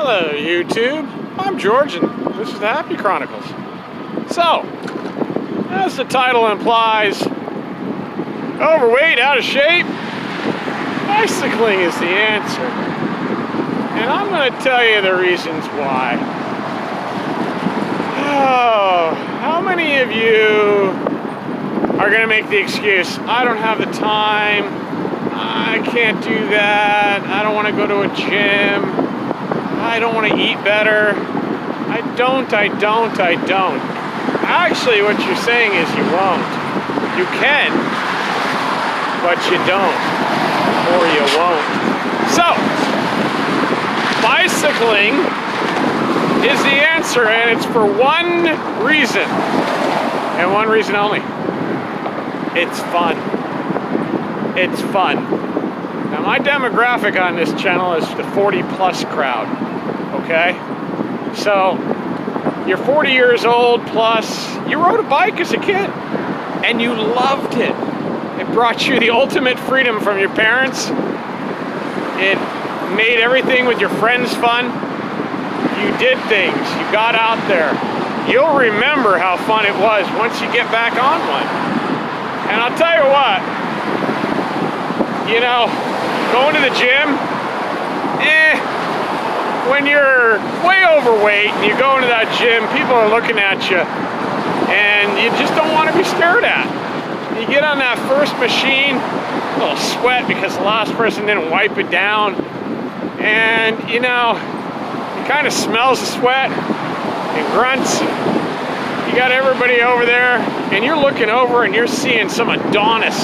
Hello YouTube, I'm George and this is the Happy Chronicles. So, as the title implies, overweight, out of shape, bicycling is the answer. And I'm going to tell you the reasons why. Oh, how many of you are going to make the excuse, I don't have the time, I can't do that, I don't want to go to a gym, I don't want to eat better. I don't. Actually, what you're saying is you won't. You can, but you don't. Or you won't. So, bicycling is the answer, and it's for one reason. And one reason only. It's fun. It's fun. Now, my demographic on this channel is the 40-plus crowd. Okay, so you're 40 years old plus, you rode a bike as a kid and you loved it. It brought you the ultimate freedom from your parents. It made everything with your friends fun. You did things, you got out there. You'll remember how fun it was once you get back on one. And I'll tell you what, you know, going to the gym, when you're way overweight and you go into that gym, people are looking at you and you just don't want to be stared at. You get on that first machine, a little sweat because the last person didn't wipe it down, and you know, it kind of smells of sweat and grunts. You got everybody over there and you're looking over and you're seeing some Adonis,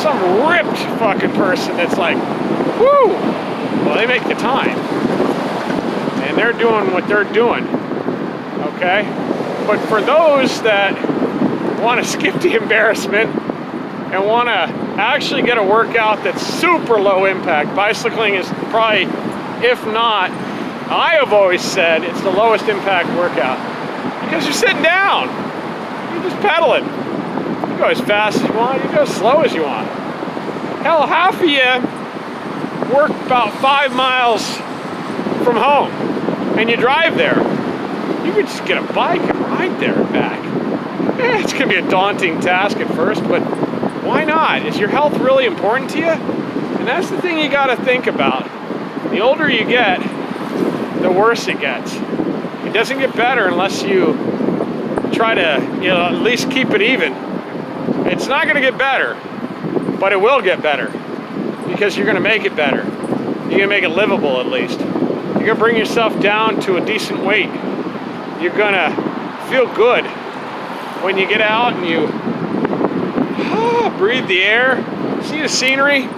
some ripped fucking person that's like, woo! Well, they make the time. And they're doing what they're doing, okay? But for those that want to skip the embarrassment and want to actually get a workout that's super low impact, bicycling is probably, if not, I have always said it's the lowest impact workout because you're sitting down, you're just pedaling. You go as fast as you want, you go as slow as you want. Hell, half of you work about 5 miles from home and you drive there. You could just get a bike and ride there and back. It's gonna be a daunting task at first, but why not? Is your health really important to you? And that's the thing you gotta think about. The older you get, the worse it gets. It doesn't get better unless you try to, you know, at least keep it even. It's not gonna get better, but it will get better because you're gonna make it better. You're gonna make it livable at least. You're gonna bring yourself down to a decent weight. You're gonna feel good when you get out and you breathe the air, see the scenery.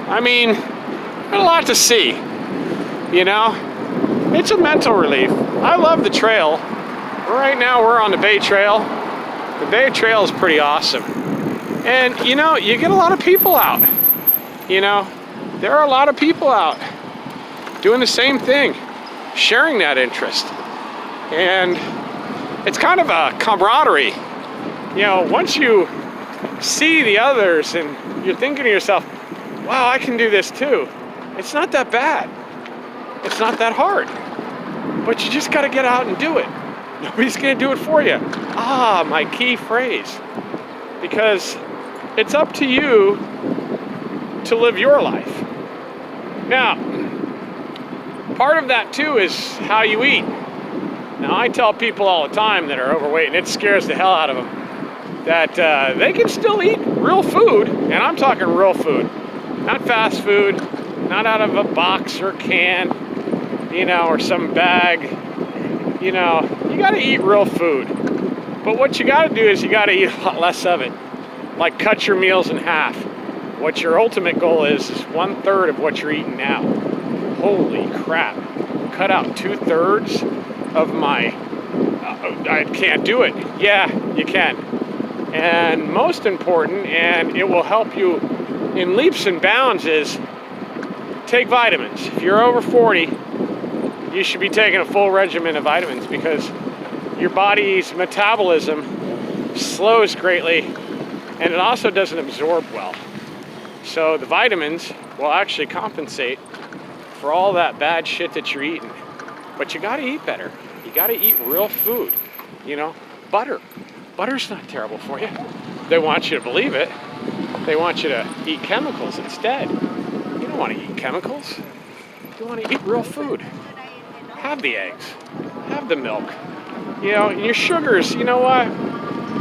I mean, there's a lot to see, you know? It's a mental relief. I love the trail. Right now we're on the Bay Trail. The Bay Trail is pretty awesome. And you know, you get a lot of people out. You know, there are a lot of people out doing the same thing, sharing that interest. And it's kind of a camaraderie. You know, once you see the others and you're thinking to yourself, wow, I can do this too. It's not that bad. It's not that hard. But you just got to get out and do it. Nobody's going to do it for you. Ah, my key phrase. Because it's up to you to live your life. Now, part of that too is how you eat. Now, I tell people all the time that are overweight, and it scares the hell out of them, that they can still eat real food, and I'm talking real food, not fast food, not out of a box or can, you know, or some bag. You know, you gotta eat real food. But what you gotta do is you gotta eat a lot less of it. Like cut your meals in half. What your ultimate goal is 1/3 of what you're eating now. Holy crap. Cut out 2/3 of my, I can't do it. Yeah, you can. And most important, and it will help you in leaps and bounds, is take vitamins. If you're over 40, you should be taking a full regimen of vitamins because your body's metabolism slows greatly and it also doesn't absorb well. So the vitamins will actually compensate for all that bad shit that you're eating. But you got to eat better. You got to eat real food. You know, butter. Butter's not terrible for you. They want you to believe it. They want you to eat chemicals instead. You don't want to eat chemicals. You want to eat real food. Have the eggs. Have the milk. You know, and your sugars, you know what?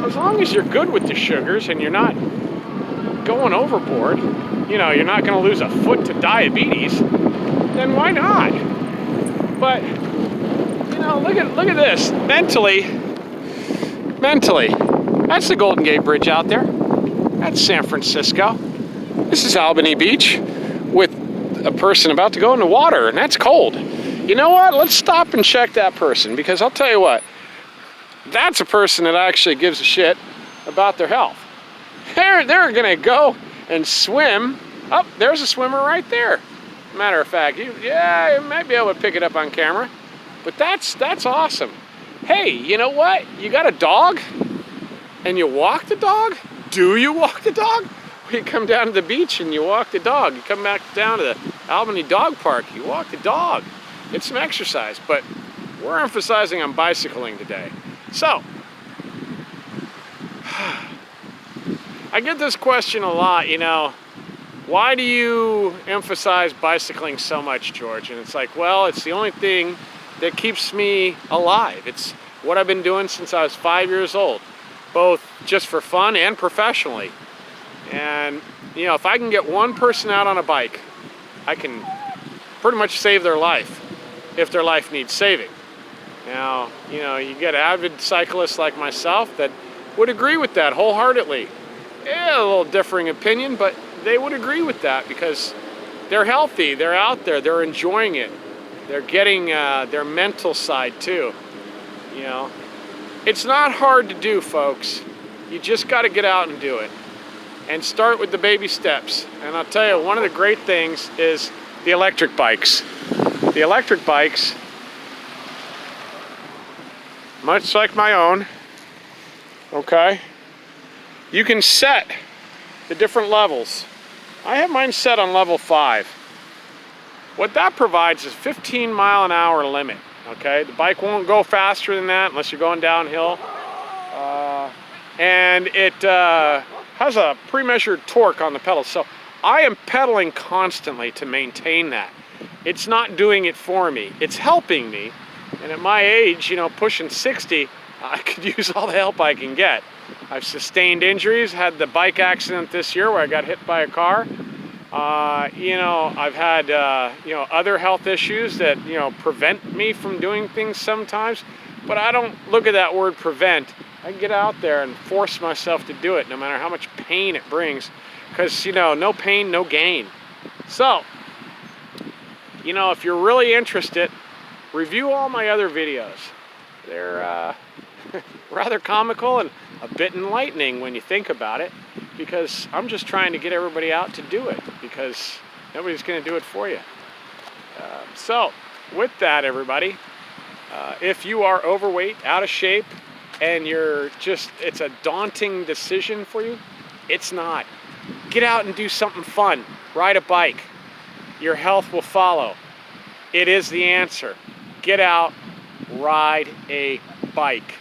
As long as you're good with the sugars and you're not going overboard, you know, you're not going to lose a foot to diabetes, then why not? But, you know, look at this. Mentally, that's the Golden Gate Bridge out there. That's San Francisco. This is Albany Beach with a person about to go in the water, and that's cold. You know what? Let's stop and check that person, because I'll tell you what, that's a person that actually gives a shit about their health. They're gonna go and swim. Oh, there's a swimmer right there. Matter of fact, you might be able to pick it up on camera, but that's awesome. Hey, you know what? You got a dog, and you walk the dog? Do you walk the dog? Well, you come down to the beach and you walk the dog. You come back down to the Albany Dog Park, you walk the dog. Get some exercise, but we're emphasizing on bicycling today. So, I get this question a lot, you know, why do you emphasize bicycling so much, George? And it's like, well, it's the only thing that keeps me alive. It's what I've been doing since I was 5 years old, both just for fun and professionally. And, you know, if I can get one person out on a bike, I can pretty much save their life if their life needs saving. Now, you know, you get avid cyclists like myself that would agree with that wholeheartedly. Yeah, a little differing opinion, but they would agree with that because they're healthy, they're out there, they're enjoying it. They're getting their mental side too, you know. It's not hard to do, folks. You just got to get out and do it. And start with the baby steps. And I'll tell you, one of the great things is the electric bikes. The electric bikes, much like my own, okay, you can set the different levels. I have mine set on level 5. What that provides is 15-mile-an-hour limit, okay? The bike won't go faster than that unless you're going downhill. And it has a pre-measured torque on the pedals. So I am pedaling constantly to maintain that. It's not doing it for me. It's helping me. And at my age, you know, pushing 60, I could use all the help I can get. I've sustained injuries, had the bike accident this year where I got hit by a car. You know, I've had, you know, other health issues that, you know, prevent me from doing things sometimes. But I don't look at that word prevent. I get out there and force myself to do it no matter how much pain it brings. Because, you know, no pain, no gain. So, you know, if you're really interested, review all my other videos. They're rather comical and a bit enlightening when you think about it, because I'm just trying to get everybody out to do it, because nobody's going to do it for you. So, with that, everybody, if you are overweight, out of shape, and you're just, it's a daunting decision for you, it's not. Get out and do something fun. Ride a bike. Your health will follow. It is the answer. Get out, ride a bike.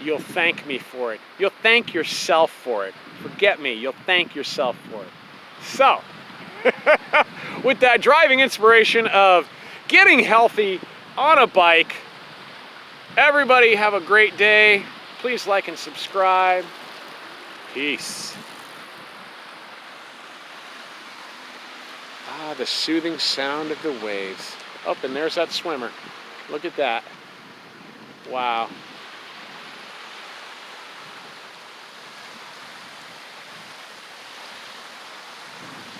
You'll thank me for it. You'll thank yourself for it. Forget me, you'll thank yourself for it. So, with that driving inspiration of getting healthy on a bike, everybody have a great day. Please like and subscribe. Peace. Ah, the soothing sound of the waves. Oh, and there's that swimmer. Look at that. Wow.